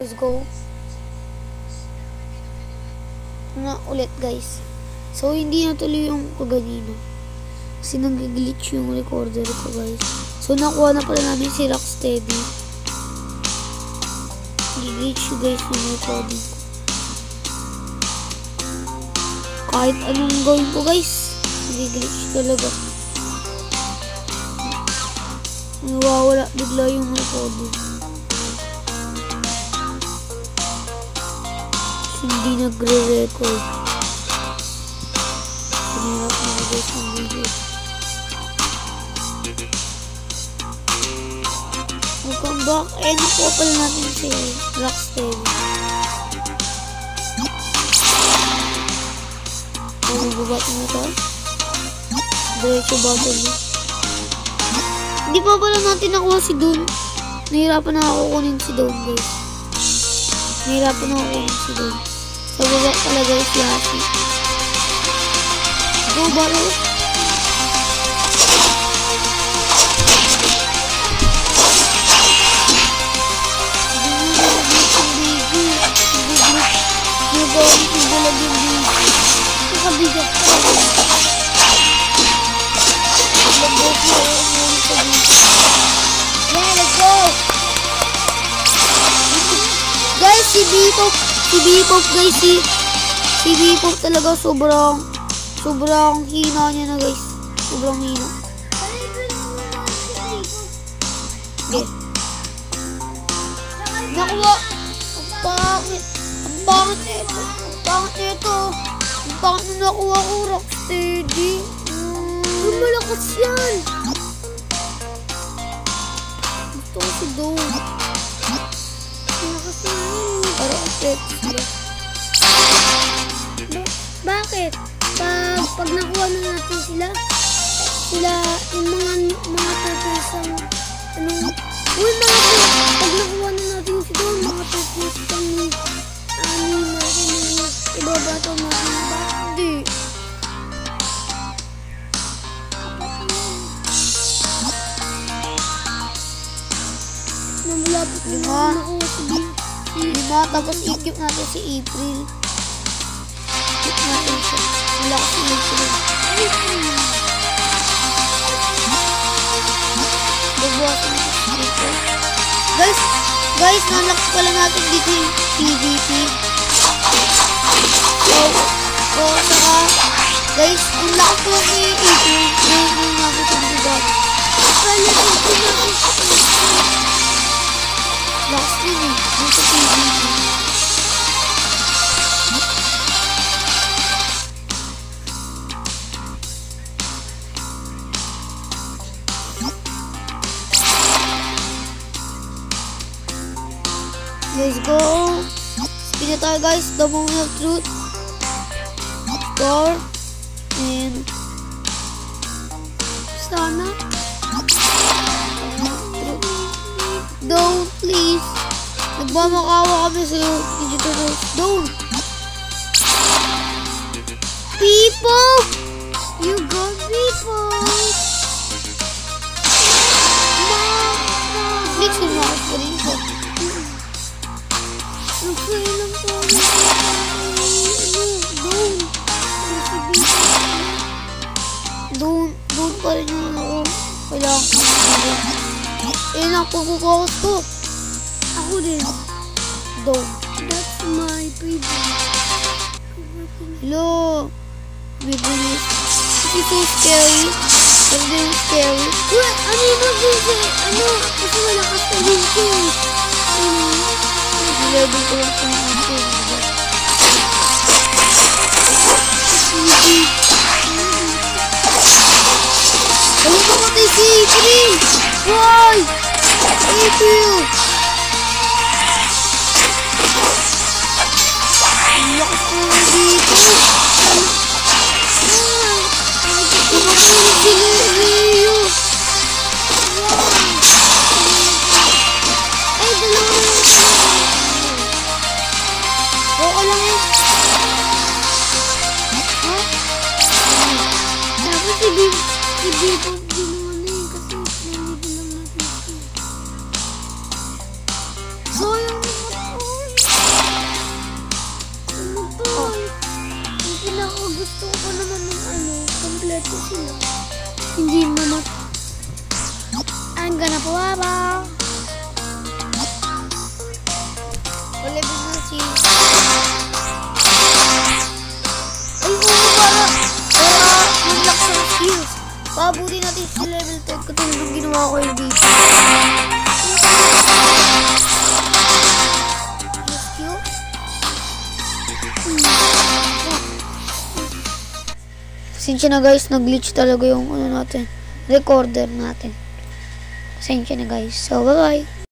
Let's go. Nga ulit guys. So hindi natuloy yung kaganina. Kasi nag-glitch yung recorder ko guys. So nakuha na pala namin si Rocksteady. Nag-glitch guys yung recording ko. Kahit anong gawin ko guys, nag-glitch talaga. Nawawala bigla yung recording. Hindi nagre-record. Pinirap na guys ng video. Welcome back. And po pala natin si Rocksteady. Magubat na ito. Diretso battle na. Hindi pa pala natin nakuha si Dawn. Nahirapan na ako kunin si Dawn guys. Nahirapan na ako kunin si Dawn. Sa baba pala guys, Yasi. Go, baro. Nakabigat pa. Yeah, let's go! Guys, si B-Pop guys, si B-Pop talaga sobrang hina niya na guys. Sobrang hina. Okay. Nakuha. Ang pangit nito. Ang pangit na nakuha ko, Rocksteady. Malakas yan. Gusto ko si Dawn. Malakas yan. Parang effect sila. Bakit? Pag nakuha na natin sila, yung mga turtles ang, pag nakuha na natin si Dawn, mga turtles ang ibabato natin ba? Hindi. Namulapit na nakuha si Lima, tapos i-keep natin si April. I-keep natin siya. Wala ko si April. Babawasan natin si April. Guys, nalak pala natin dito yung PvP. Saka, guys, ang lakas ko si April. Ngayon natin sa bigat. Lakas din eh. Dito sa PvP. Let's go. Spin na tayo guys. The moment of truth. Score. And sana. Don't please. Nagmamakawa kami sa'yo. Digital Rose. Don't. People. You got people. Next one ako pa rin siya. Nagkailan po ako. Don't pa rin yun ako. Kailangan ko na. Eh, nakukukokas ko. Ako din. Don't. That's my favorite. Hello. Bibulis. This is so scary. This is scary. What? Ano yung mag-isa? Kasi malakas na din ko. Level ko lang sa mga ito. Ano ba matay si April? Why? April! Ang lakas ko na dito. Kumakalit si Leo. Ay, dalawa na. Oo lang eh. Ha? Dapat si B-Pop ginawa na yun kasi nalibin lang natin siya. Sayang naman. I'm gonna forever. Level na si... Ay, oo, para mag-lock sa skills. Pabuti natin si level 10 katulad ng ginawa ko yung dito. Pasensya na guys, nag-glitch talaga yung ano natin, recorder natin. Pasensya na guys. So, bye-bye.